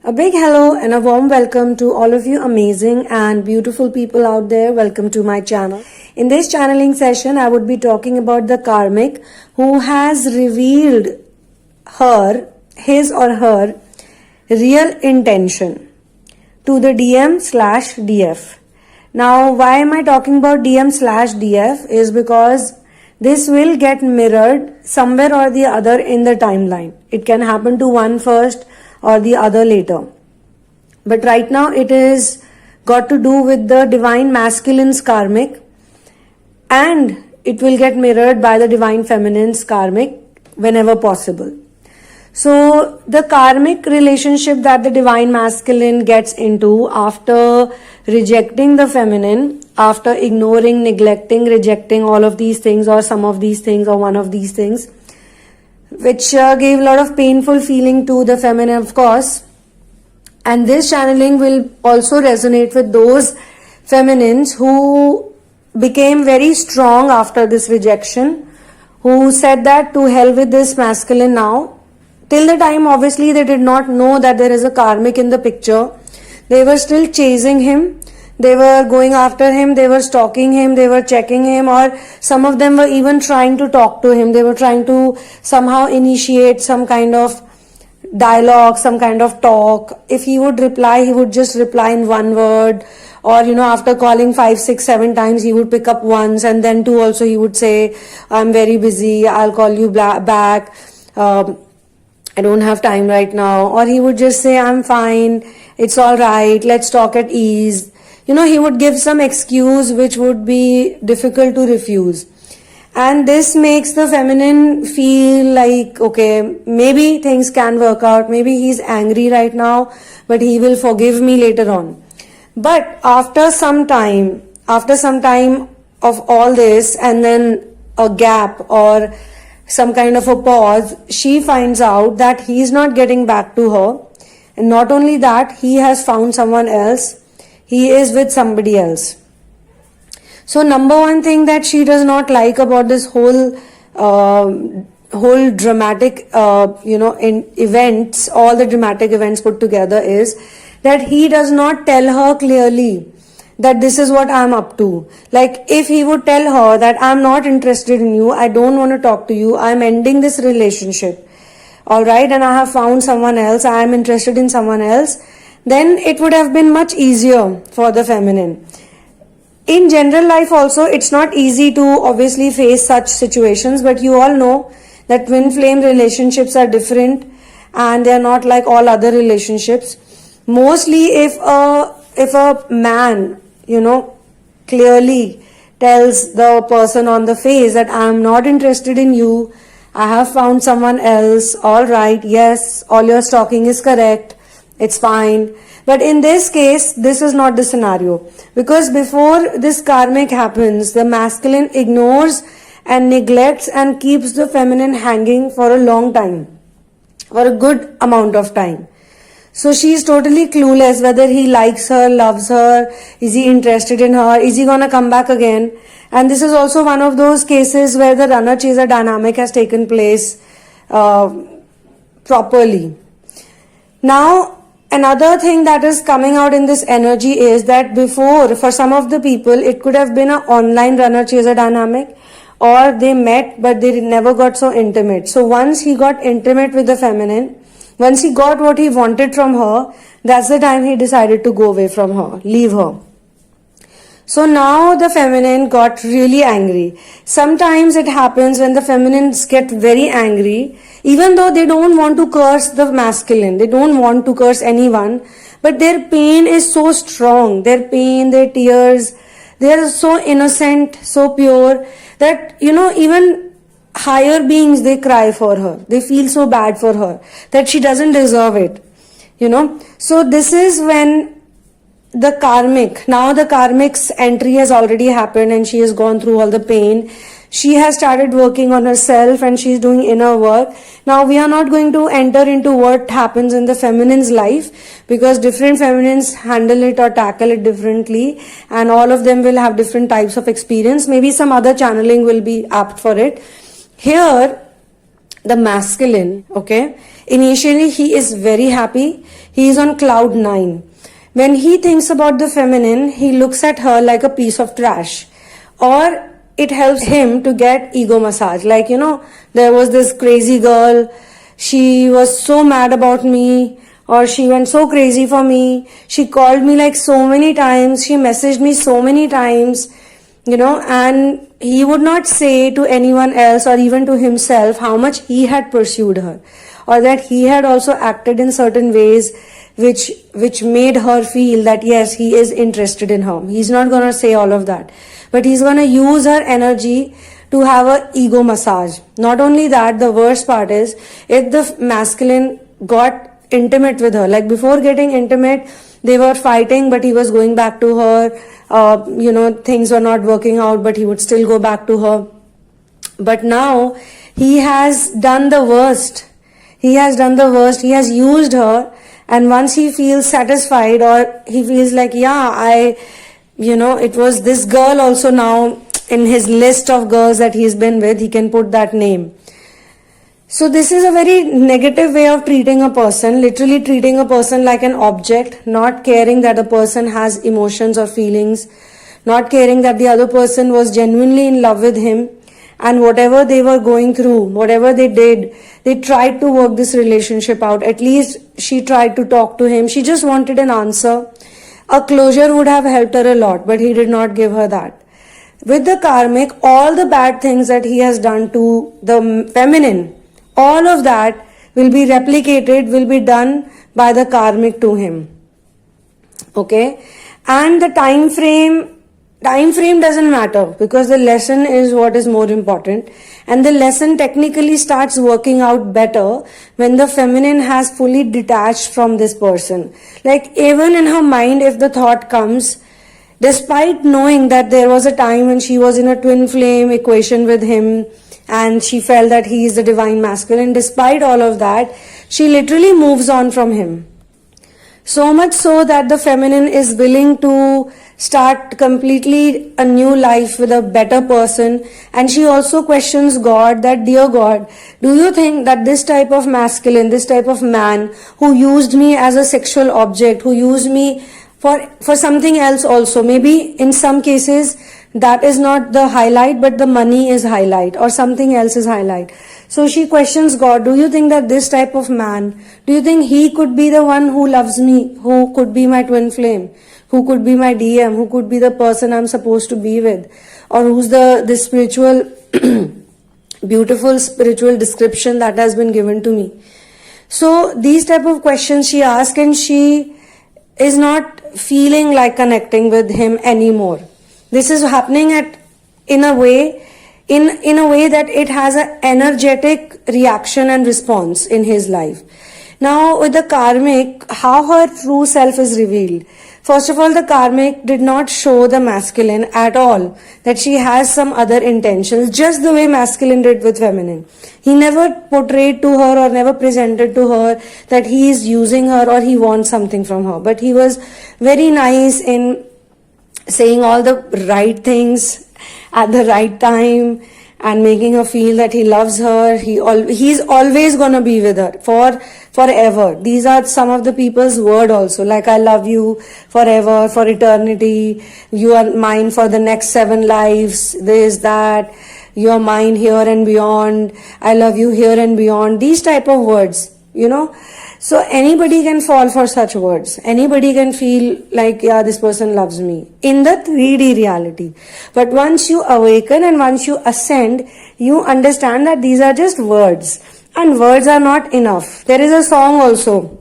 A big hello and a warm welcome to all of you amazing and beautiful people out there. Welcome to my channel. In this channeling session, I would be talking about the karmic who has revealed his or her real intention to the DM/DF. Now, why am I talking about DM/DF is because this will get mirrored somewhere or the other in the timeline. It can happen to one first or the other later. But right now it is got to do with the divine masculine's karmic, and it will get mirrored by the divine feminine's karmic whenever possible. So the karmic relationship that the divine masculine gets into after rejecting the feminine, after ignoring, neglecting, rejecting all of these things or some of these things or one of these things, which gave a lot of painful feeling to the feminine, of course. And this channeling will also resonate with those feminines who became very strong after this rejection, who said that to hell with this masculine now. Till the time, obviously, they did not know that there is a karmic in the picture. They were still chasing him. They were going after him. They were stalking him. They were checking him, or some of them were even trying to talk to him. They were trying to somehow initiate some kind of dialogue, some kind of talk. If he would reply, he would just reply in one word, or after calling 5, 6, 7 times, he would pick up once, and then two also he would say, I'm very busy, I'll call you back, I don't have time right now. Or he would just say, I'm fine, it's all right, let's talk at ease. He would give some excuse which would be difficult to refuse. And this makes the feminine feel like, okay, maybe things can work out. Maybe he's angry right now, but he will forgive me later on. But after some time of all this, and then a gap or some kind of a pause, she finds out that he's not getting back to her. And not only that, he has found someone else. He is with somebody else. So number one thing that she does not like about this whole dramatic, in events, all the dramatic events put together, is that he does not tell her clearly that this is what I'm up to. Like, if he would tell her that I'm not interested in you, I don't want to talk to you, I'm ending this relationship, alright, and I have found someone else, I am interested in someone else, then it would have been much easier for the feminine. In general life also, it's not easy to obviously face such situations, but you all know that twin flame relationships are different and they are not like all other relationships. Mostly if a man, clearly tells the person on the face that I am not interested in you, I have found someone else, alright, yes, all your stalking is correct, it's fine. But in this case, this is not the scenario. Because before this karmic happens, the masculine ignores and neglects and keeps the feminine hanging for a long time, for a good amount of time. So she is totally clueless whether he likes her, loves her, is he interested in her, is he gonna come back again. And this is also one of those cases where the runner-chaser dynamic has taken place properly. Now, another thing that is coming out in this energy is that before, for some of the people, it could have been an online runner-chaser dynamic, or they met but they never got so intimate. So once he got intimate with the feminine, once he got what he wanted from her, that's the time he decided to go away from her, leave her. So now the feminine got really angry. Sometimes it happens when the feminines get very angry, even though they don't want to curse the masculine, they don't want to curse anyone, but their pain is so strong, their pain, their tears, they are so innocent, so pure, that, even higher beings, they cry for her. They feel so bad for her, that she doesn't deserve it, So this is when the karmic's entry has already happened and she has gone through all the pain. She has started working on herself and she's doing inner work. Now we are not going to enter into what happens in the feminine's life, because different feminines handle it or tackle it differently, and all of them will have different types of experience. Maybe some other channeling will be apt for it. Here, the masculine, okay, initially he is very happy. He is on cloud 9. When he thinks about the feminine, he looks at her like a piece of trash. Or it helps him to get ego massage. Like, there was this crazy girl. She was so mad about me, or she went so crazy for me. She called me like so many times. She messaged me so many times, and he would not say to anyone else or even to himself how much he had pursued her, or that he had also acted in certain ways which made her feel that yes, he is interested in her. He's not going to say all of that, but he's going to use her energy to have a ego massage. Not only that, the worst part is if the masculine got intimate with her, like before getting intimate they were fighting, but he was going back to her, things were not working out, but he would still go back to her. But now he has done the worst. He has used her, and once he feels satisfied, or he feels like, it was this girl also now in his list of girls that he's been with, he can put that name. So this is a very negative way of treating a person, literally treating a person like an object, not caring that the person has emotions or feelings, not caring that the other person was genuinely in love with him, and whatever they were going through, whatever they did, they tried to work this relationship out. At least she tried to talk to him. She just wanted an answer. A closure would have helped her a lot, but he did not give her that. With the karmic, all the bad things that he has done to the feminine, all of that will be replicated, will be done by the karmic to him. Okay? And the time frame doesn't matter, because the lesson is what is more important. And the lesson technically starts working out better when the feminine has fully detached from this person. Like even in her mind, if the thought comes, despite knowing that there was a time when she was in a twin flame equation with him, and she felt that he is the divine masculine, despite all of that, she literally moves on from him. So much so that the feminine is willing to start completely a new life with a better person. And she also questions God, that dear God, do you think that this type of masculine, this type of man who used me as a sexual object, who used me for something else also, maybe in some cases that is not the highlight, but the money is highlight, or something else is highlight. So she questions God, do you think that this type of man, do you think he could be the one who loves me, who could be my twin flame, who could be my DM, who could be the person I'm supposed to be with, or who's the spiritual, beautiful spiritual description that has been given to me. So these type of questions she asks, and she is not feeling like connecting with him anymore. This is happening in a way that it has an energetic reaction and response in his life. Now with the karmic, how her true self is revealed. First of all, the karmic did not show the masculine at all that she has some other intentions, just the way masculine did with feminine. He never portrayed to her or never presented to her that he is using her or he wants something from her. But he was very nice in saying all the right things at the right time and making her feel that he loves her. He's always gonna be with her forever. These are some of the people's word also, like I love you forever, for eternity, you are mine for the next 7 lives, this, that, you are mine here and beyond, I love you here and beyond. These type of words, So anybody can fall for such words. Anybody can feel like, yeah, this person loves me in the 3D reality. But once you awaken and once you ascend, you understand that these are just words. And words are not enough. There is a song also.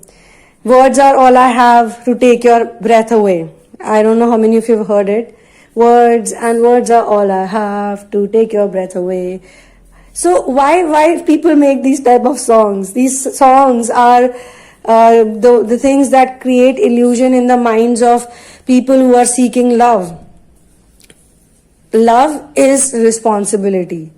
Words are all I have to take your breath away. I don't know how many of you have heard it. Words are all I have to take your breath away. So why people make these type of songs? These songs are the things that create illusion in the minds of people who are seeking love. Love is responsibility.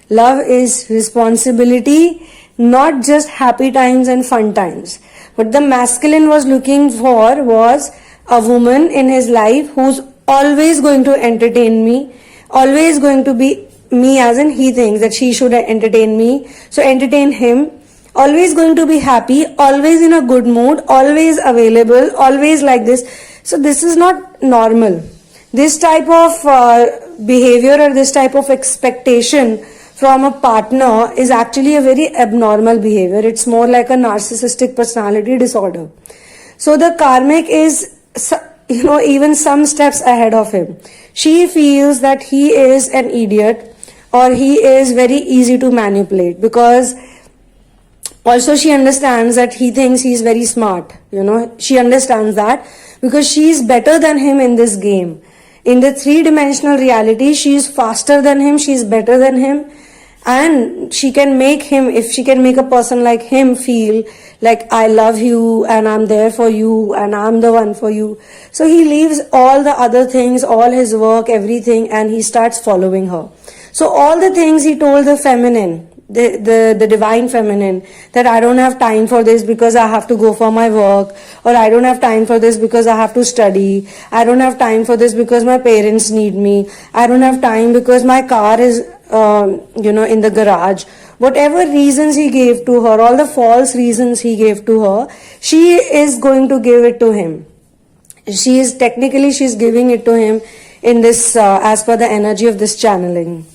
Love is responsibility, not just happy times and fun times. What the masculine was looking for was a woman in his life who's always going to entertain me, always going to be me as in he thinks that she should entertain me. So entertain him. Always going to be happy, always in a good mood, always available, always like this. So this is not normal. This type of behavior or this type of expectation from a partner is actually a very abnormal behavior. It's more like a narcissistic personality disorder. So the karmic is, even some steps ahead of him. She feels that he is an idiot or he is very easy to manipulate, because also she understands that he thinks he's very smart. She understands that because she's better than him in this game. In the three-dimensional reality, she's faster than him, she's better than him, and she can make him, if she can make a person like him feel like, I love you and I'm there for you and I'm the one for you. So he leaves all the other things, all his work, everything, and he starts following her. So all the things he told the feminine, the divine feminine, that I don't have time for this because I have to go for my work, or I don't have time for this because I have to study, I don't have time for this because my parents need me, I don't have time because my car is in the garage. Whatever reasons he gave to her, all the false reasons he gave to her, she is going to give it to him. She's giving it to him in this as per the energy of this channeling.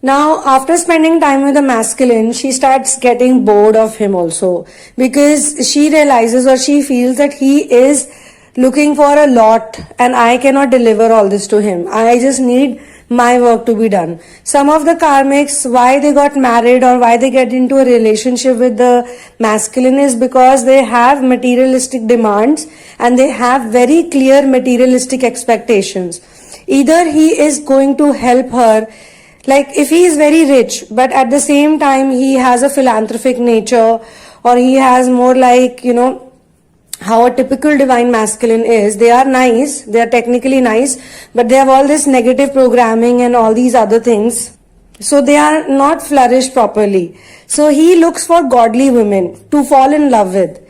Now, after spending time with the masculine, she starts getting bored of him also, because she realizes or she feels that he is looking for a lot and I cannot deliver all this to him. I just need my work to be done. Some of the karmics, why they got married or why they get into a relationship with the masculine is because they have materialistic demands and they have very clear materialistic expectations. Either he is going to help her, like if he is very rich, but at the same time he has a philanthropic nature, or he has more like, how a typical divine masculine is. They are nice, they are technically nice, but they have all this negative programming and all these other things. So they are not flourished properly. So he looks for godly women to fall in love with.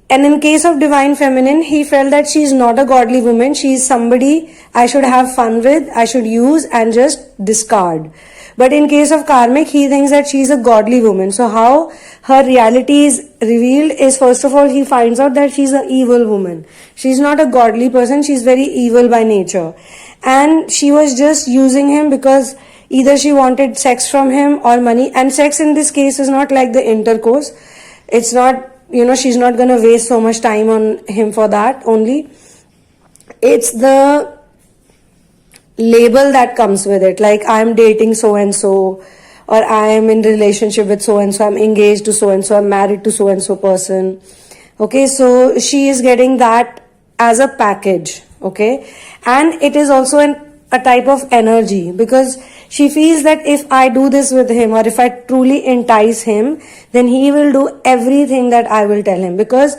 And in case of divine feminine, he felt that she is not a godly woman. She is somebody I should have fun with, I should use and just discard. But in case of karmic, he thinks that she is a godly woman. So how her reality is revealed is, first of all, he finds out that she's an evil woman. She's not a godly person. She's very evil by nature. And she was just using him because either she wanted sex from him or money. And sex in this case is not like the intercourse. It's not, she's not going to waste so much time on him for that only. It's the label that comes with it, like I'm dating so and so, or I am in relationship with so and so, I'm engaged to so and so, I'm married to so and so person. Okay, so she is getting that as a package. Okay, and it is also a type of energy, because she feels that if I do this with him, or if I truly entice him, then he will do everything that I will tell him. Because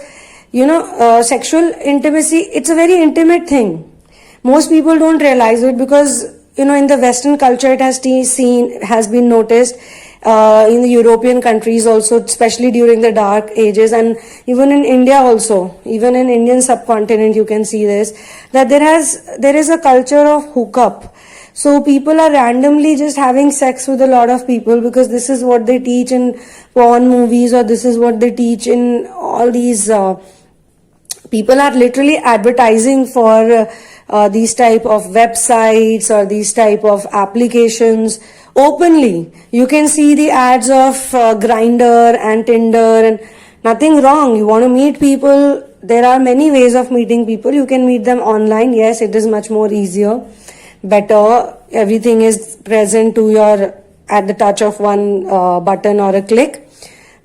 sexual intimacy, it's a very intimate thing. Most people don't realize it, because in the Western culture it has been noticed, in the European countries also, especially during the dark ages, and even in India also, even in Indian subcontinent you can see this, that there is a culture of hookup. So people are randomly just having sex with a lot of people, because this is what they teach in porn movies, or this is what they teach in all these people are literally advertising for these type of websites or these type of applications openly. You can see the ads of Grindr and Tinder, and nothing wrong. You want to meet people, there are many ways of meeting people. You can meet them online. Yes, it is much more easier, better. Everything is present to your at the touch of one button or a click.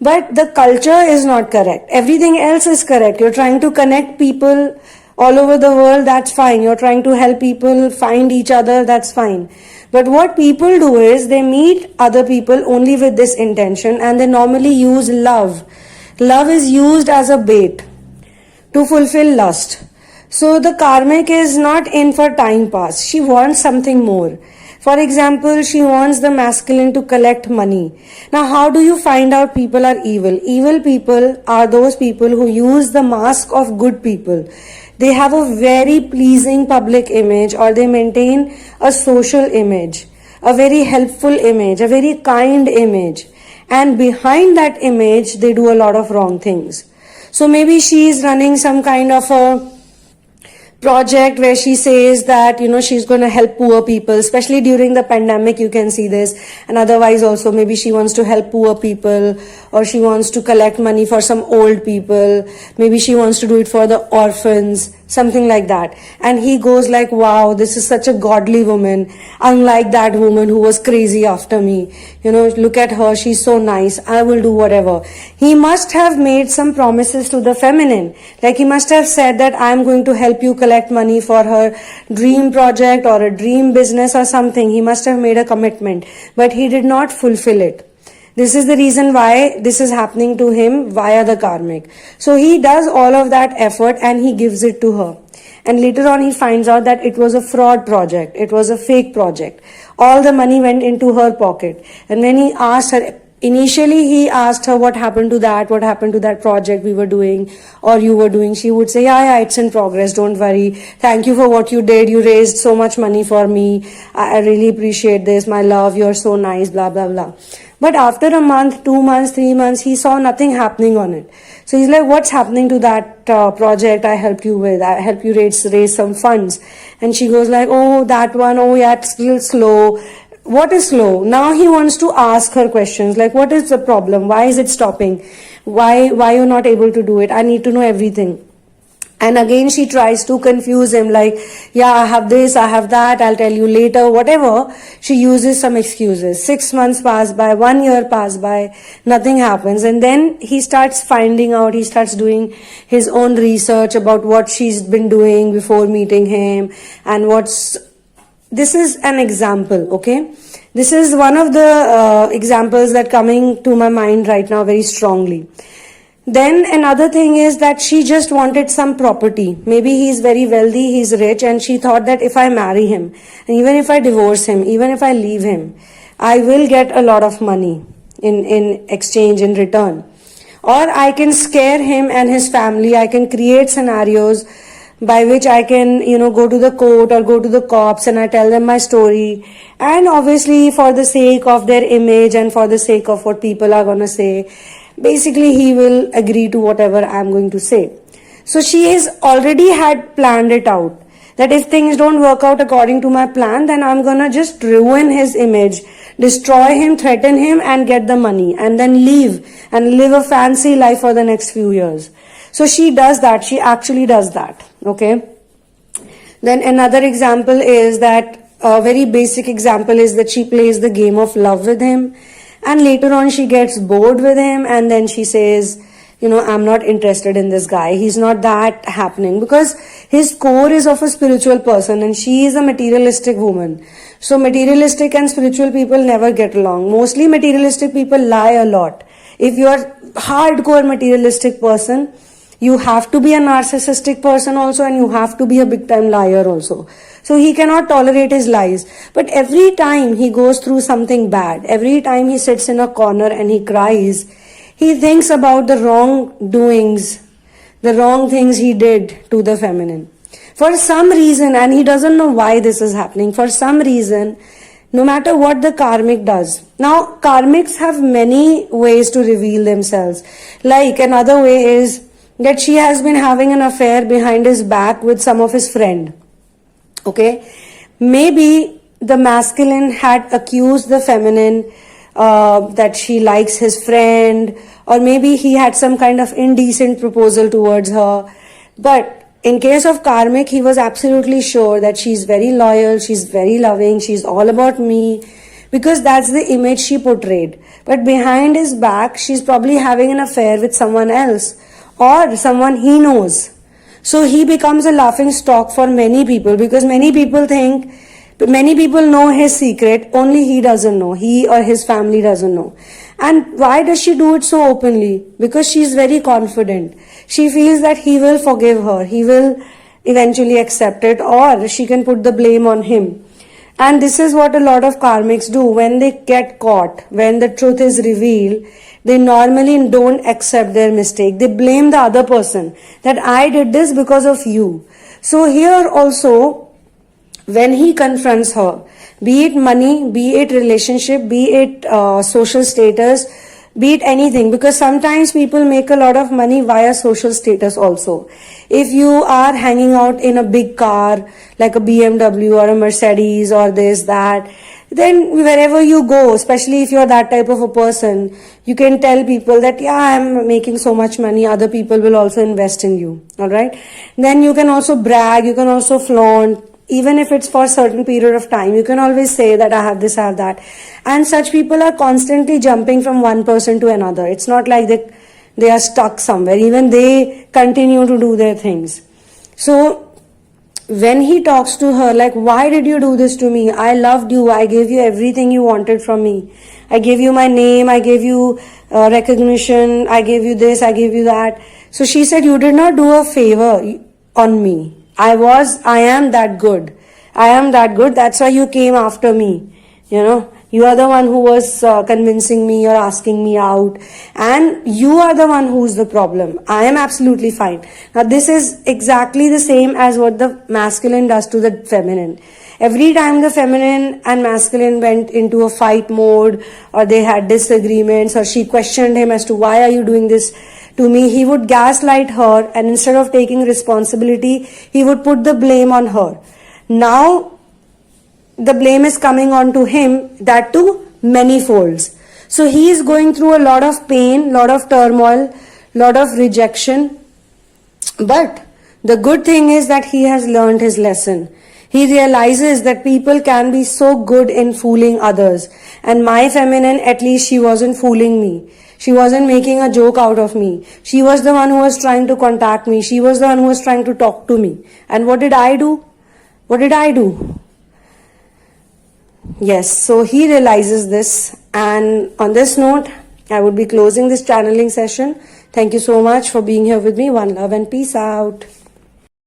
But the culture is not correct. Everything else is correct. You're trying to connect people all over the world, that's fine. You're trying to help people find each other, that's fine. But what people do is they meet other people only with this intention, and they normally use love. Love is used as a bait to fulfill lust. So the karmic is not in for time pass. She wants something more. For example, she wants the masculine to collect money. Now, how do you find out people are evil? Evil people are those people who use the mask of good people. They have a very pleasing public image, or they maintain a social image. a very helpful image, a very kind image. And behind that image, they do a lot of wrong things. So maybe she is running some kind of a project where she says that, she's going to help poor people, especially during the pandemic, you can see this. And otherwise also, maybe she wants to help poor people, or she wants to collect money for some old people. Maybe she wants to do it for the orphans, something like that. And he goes like, wow, this is such a godly woman, unlike that woman who was crazy after me. Look at her, she's so nice, I will do whatever. He must have made some promises to the feminine. Like he must have said that I'm going to help you collect money for her dream project or a dream business or something. He must have made a commitment, but he did not fulfill it. This is the reason why this is happening to him via the karmic. So he does all of that effort and he gives it to her. And later on he finds out that it was a fraud project. It was a fake project. All the money went into her pocket. And when he asked her, initially he asked her what happened to that project we were doing or you were doing. She would say, yeah, it's in progress, don't worry. Thank you for what you did. You raised so much money for me. I really appreciate this. My love, you're so nice, blah, blah, blah. But after a month, 2 months, 3 months, he saw nothing happening on it. So he's like, what's happening to that project I helped you with? I helped you raise some funds. And she goes like, oh, that one, oh yeah, it's still slow. What is slow? Now he wants to ask her questions like, what is the problem? Why is it stopping? Why you're not able to do it? I need to know everything. And again, she tries to confuse him like, yeah, I have this, I have that, I'll tell you later, whatever. She uses some excuses. 6 months pass by, 1 year pass by, nothing happens. And then he starts finding out, he starts doing his own research about what she's been doing before meeting him and this is an example, okay? This is one of the examples that coming to my mind right now very strongly. Then another thing is that she just wanted some property. Maybe he's very wealthy, he's rich, and she thought that if I marry him, and even if I divorce him, even if I leave him, I will get a lot of money in exchange, in return. Or I can scare him and his family, I can create scenarios by which I can, go to the court or go to the cops and I tell them my story. And obviously for the sake of their image and for the sake of what people are going to say, basically he will agree to whatever I'm going to say. So she has already had planned it out that if things don't work out according to my plan, then I'm going to just ruin his image, destroy him, threaten him and get the money and then leave and live a fancy life for the next few years. So she does that. She actually does that. Okay. Then another example is that a very basic example is that she plays the game of love with him. And later on she gets bored with him and then she says, I'm not interested in this guy. He's not that happening because his core is of a spiritual person and she is a materialistic woman. So materialistic and spiritual people never get along. Mostly materialistic people lie a lot. If you're hardcore materialistic person, you have to be a narcissistic person also and you have to be a big time liar also. So he cannot tolerate his lies. But every time he goes through something bad, every time he sits in a corner and he cries, he thinks about the wrongdoings, the wrong things he did to the feminine. For some reason, and he doesn't know why this is happening, for some reason, no matter what the karmic does. Now, karmics have many ways to reveal themselves. Like another way is that she has been having an affair behind his back with some of his friend. Okay, maybe the masculine had accused the feminine that she likes his friend, or maybe he had some kind of indecent proposal towards her. But in case of karmic, he was absolutely sure that she's very loyal, she's very loving, she's all about me, because that's the image she portrayed. But behind his back, she's probably having an affair with someone else or someone he knows. So he becomes a laughing stock for many people because many people know his secret, only he doesn't know, he or his family doesn't know. And why does she do it so openly? Because she's very confident. She feels that he will forgive her, he will eventually accept it, or she can put the blame on him. And this is what a lot of karmics do. When they get caught, when the truth is revealed, they normally don't accept their mistake. They blame the other person that I did this because of you. So here also, when he confronts her, be it money, be it relationship, be it social status, be it anything, because sometimes people make a lot of money via social status also. If you are hanging out in a big car like a BMW or a Mercedes or this, that, then wherever you go, especially if you're that type of a person, you can tell people that, yeah, I'm making so much money, other people will also invest in you. All right. Then you can also brag, you can also flaunt, even if it's for a certain period of time. You can always say that I have this, I have that. And such people are constantly jumping from one person to another. It's not like they are stuck somewhere. Even they continue to do their things. So when he talks to her, like, why did you do this to me? I loved you. I gave you everything you wanted from me. I gave you my name. I gave you recognition. I gave you this. I gave you that. So she said, you did not do a favor on me. I am that good. I am that good. That's why you came after me. You are the one who was convincing me or asking me out. And you are the one who's the problem. I am absolutely fine. Now, this is exactly the same as what the masculine does to the feminine. Every time the feminine and masculine went into a fight mode, or they had disagreements, or she questioned him as to why are you doing this to me, he would gaslight her, and instead of taking responsibility, he would put the blame on her. Now, the blame is coming on to him, that too many folds. So he is going through a lot of pain, lot of turmoil, lot of rejection. But the good thing is that he has learned his lesson. He realizes that people can be so good in fooling others. And my feminine, at least she wasn't fooling me. She wasn't making a joke out of me. She was the one who was trying to contact me. She was the one who was trying to talk to me. And what did I do? What did I do? Yes, so he realizes this. And on this note, I would be closing this channeling session. Thank you so much for being here with me. One love and peace out.